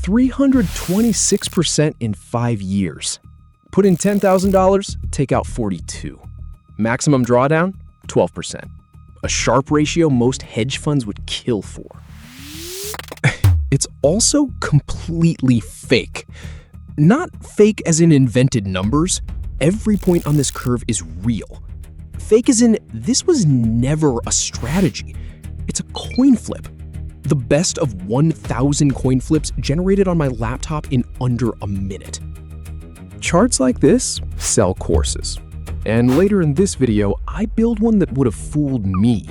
326% in 5 years. Put in $10,000, take out 42. Maximum drawdown, 12%. A sharp ratio most hedge funds would kill for. It's also completely fake. Not fake as in invented numbers. Every point on this curve is real. Fake as in this was never a strategy. It's a coin flip. The best of 1,000 coin flips generated on my laptop in under a minute. Charts like this sell courses. And later in this video, I build one that would have fooled me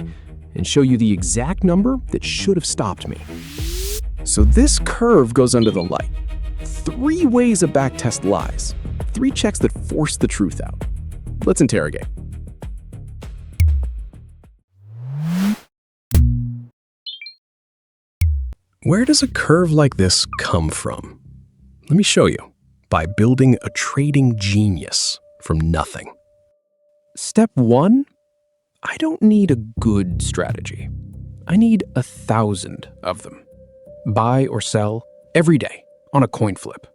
and show you the exact number that should have stopped me. So this curve goes under the light. 3 ways a backtest lies. 3 checks that force the truth out. Let's interrogate. Where does a curve like this come from? Let me show you. By building a trading genius from nothing. Step 1, I don't need a good strategy. I need 1,000 of them. Buy or sell every day on a coin flip.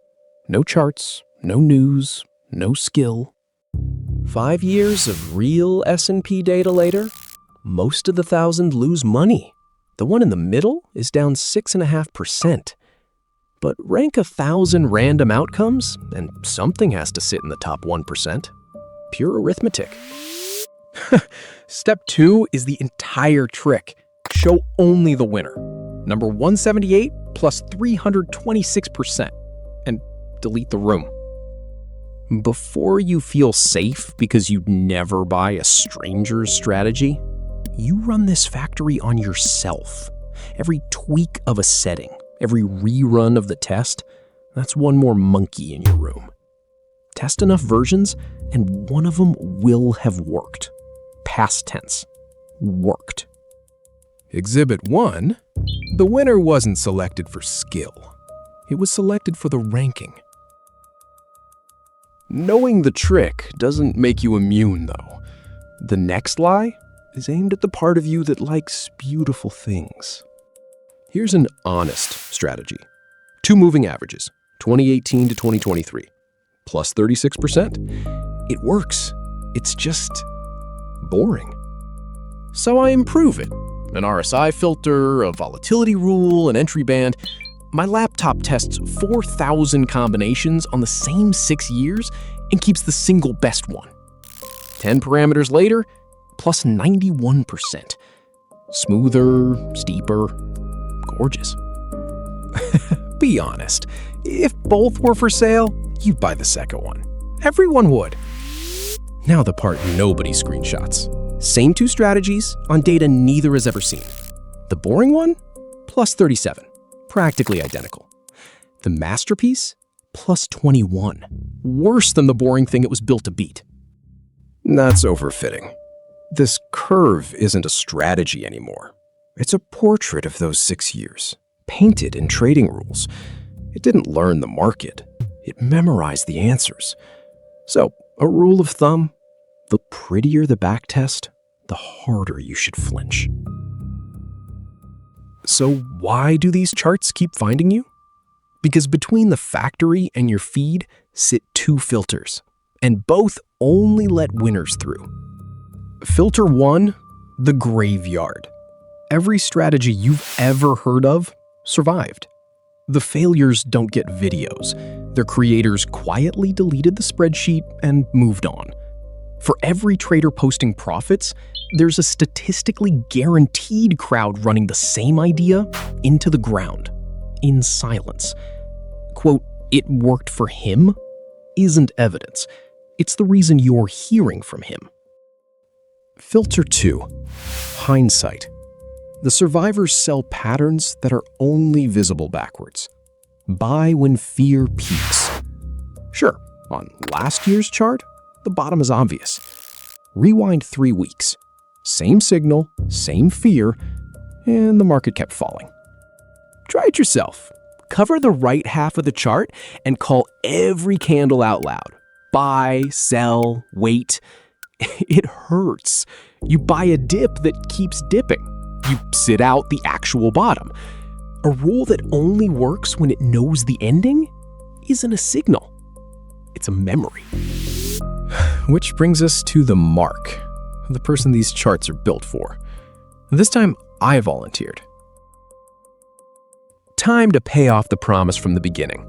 No charts, no news, no skill. 5 years of real S&P data later, most of the 1,000 lose money. The one in the middle is down 6.5%. But rank 1,000 random outcomes, and something has to sit in the top 1%. Pure arithmetic. Step 2 is the entire trick. Show only the winner. Number 178 plus 326%. And delete the room. Before you feel safe because you'd never buy a stranger's strategy, you run this factory on yourself. Every tweak of a setting, every rerun of the test, that's one more monkey in your room. Test enough versions, and one of them will have worked. Past tense. Worked. Exhibit 1. The winner wasn't selected for skill. It was selected for the ranking. Knowing the trick doesn't make you immune, though. The next lie is aimed at the part of you that likes beautiful things. Here's an honest strategy. 2 moving averages, 2018 to 2023, plus 36%. It works. It's just boring. So I improve it. An RSI filter, a volatility rule, an entry band. My laptop tests 4,000 combinations on the same 6 years and keeps the single best one. 10 parameters later, plus 91%. Smoother, steeper, gorgeous. Be honest, if both were for sale, you'd buy the second one. Everyone would. Now the part nobody screenshots. Same 2 strategies on data neither has ever seen. The boring one, plus 37, practically identical. The masterpiece, plus 21, worse than the boring thing it was built to beat. That's overfitting. This curve isn't a strategy anymore. It's a portrait of those 6 years, painted in trading rules. It didn't learn the market. It memorized the answers. So, a rule of thumb, the prettier the backtest, the harder you should flinch. So why do these charts keep finding you? Because between the factory and your feed sit 2 filters, and both only let winners through. Filter 1, the graveyard. Every strategy you've ever heard of survived. The failures don't get videos. Their creators quietly deleted the spreadsheet and moved on. For every trader posting profits, there's a statistically guaranteed crowd running the same idea into the ground, in silence. Quote, "It worked for him," isn't evidence. It's the reason you're hearing from him. Filter 2, hindsight. The survivors sell patterns that are only visible backwards. Buy when fear peaks. Sure, on last year's chart, the bottom is obvious. Rewind 3 weeks. Same signal, same fear, and the market kept falling. Try it yourself. Cover the right half of the chart and call every candle out loud. Buy, sell, wait. It hurts. You buy a dip that keeps dipping. You sit out the actual bottom. A rule that only works when it knows the ending isn't a signal. It's a memory. Which brings us to the mark, the person these charts are built for. This time, I volunteered. Time to pay off the promise from the beginning.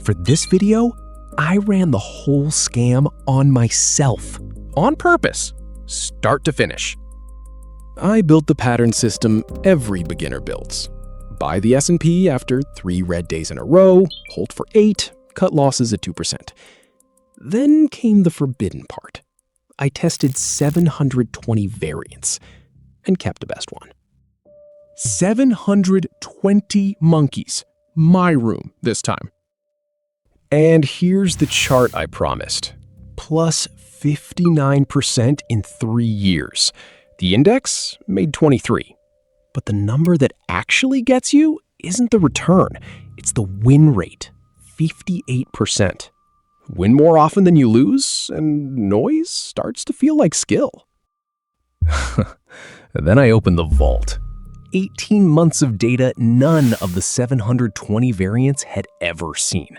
For this video, I ran the whole scam on myself, on purpose, start to finish. I built the pattern system every beginner builds. Buy the S&P after 3 red days in a row, hold for 8, cut losses at 2%. Then came the forbidden part. I tested 720 variants and kept the best one. 720 monkeys. My room this time. And here's the chart I promised. Plus 59% in 3 years. The index made 23. But the number that actually gets you isn't the return. It's the win rate. 58%. Win more often than you lose, and noise starts to feel like skill. Then I opened the vault. 18 months of data none of the 720 variants had ever seen.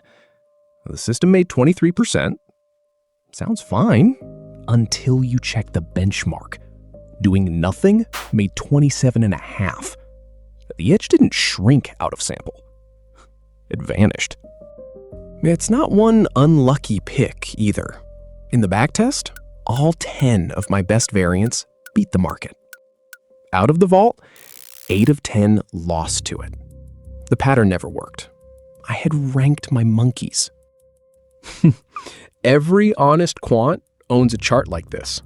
The system made 23%. Sounds fine, until you check the benchmark. Doing nothing made 27.5. The edge didn't shrink out of sample. It vanished. It's not one unlucky pick either. In the backtest, all 10 of my best variants beat the market. Out of the vault, 8 of 10 lost to it. The pattern never worked. I had ranked my monkeys. Every honest quant owns a chart like this.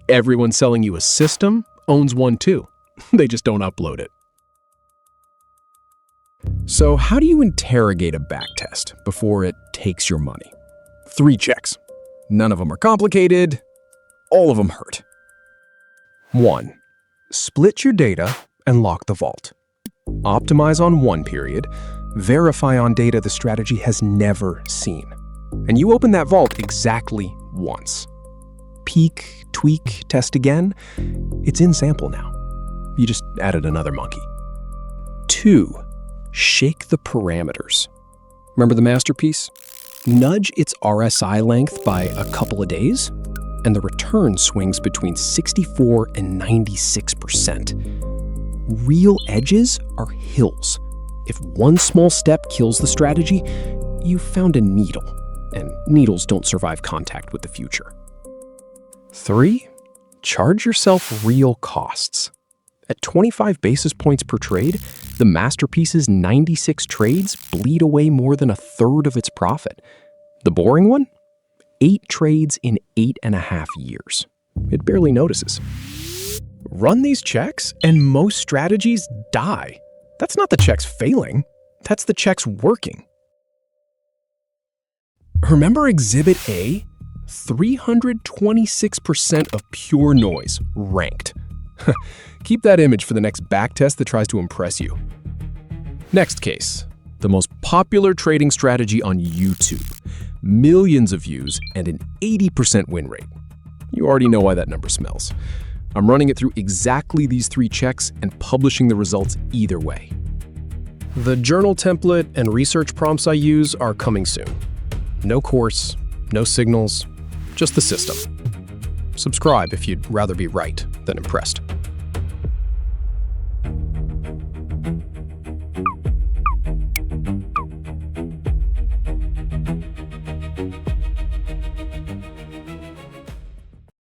Everyone selling you a system owns one too. They just don't upload it. So how do you interrogate a backtest before it takes your money? 3 checks. None of them are complicated. All of them hurt. 1. Split your data and lock the vault. Optimize on one period. Verify on data the strategy has never seen. And you open that vault exactly once. Peek, tweak, test again. It's in sample now. You just added another monkey. 2. Shake the parameters. Remember the masterpiece? Nudge its RSI length by a couple of days, and the return swings between 64 and 96%. Real edges are hills. If one small step kills the strategy, you've found a needle, and needles don't survive contact with the future. 3. Charge yourself real costs. At 25 basis points per trade, the masterpiece's 96 trades bleed away more than 1/3 of its profit. The boring one? 8 trades in 8.5 years. It barely notices. Run these checks, and most strategies die. That's not the checks failing. That's the checks working. Remember Exhibit A? 326% of pure noise, ranked. Keep that image for the next backtest that tries to impress you. Next case, the most popular trading strategy on YouTube. Millions of views and an 80% win rate. You already know why that number smells. I'm running it through exactly these 3 checks and publishing the results either way. The journal template and research prompts I use are coming soon. No course, no signals, just the system. Subscribe if you'd rather be right than impressed.